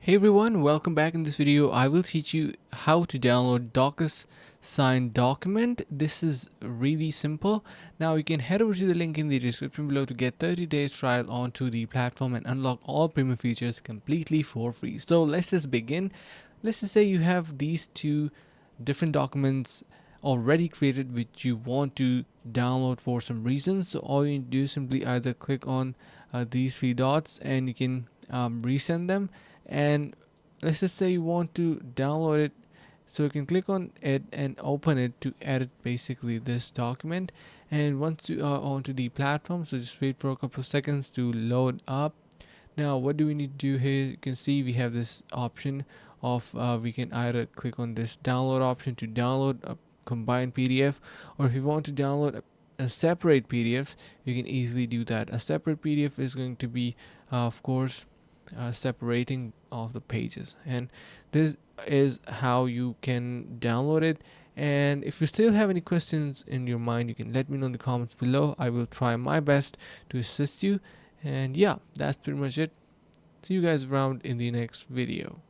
Hey everyone, welcome back. In this video I will teach you how to download DocuSign document. This is really simple. Now you can head over to the link in the description below to get 30 days trial onto the platform and unlock all premium features completely for free. So let's just begin. Let's just say you have these two different documents already created which you want to download for some reason. So all you do is simply either click on these three dots and you can resend them. And let's just say you want to download it, so you can click on it and open it to edit basically this document. And once you are onto the platform, so just wait for a couple of seconds to load up. Now what do we need to do here? You can see we have this option of we can either click on this download option to download a combined PDF, or if you want to download a separate PDFs, you can easily do that. A separate PDF is going to be of course separating of the pages, and this is how you can download it. And if you still have any questions in your mind, you can let me know in the comments below. I will try my best to assist you. And yeah, that's pretty much it. See you guys around in the next video.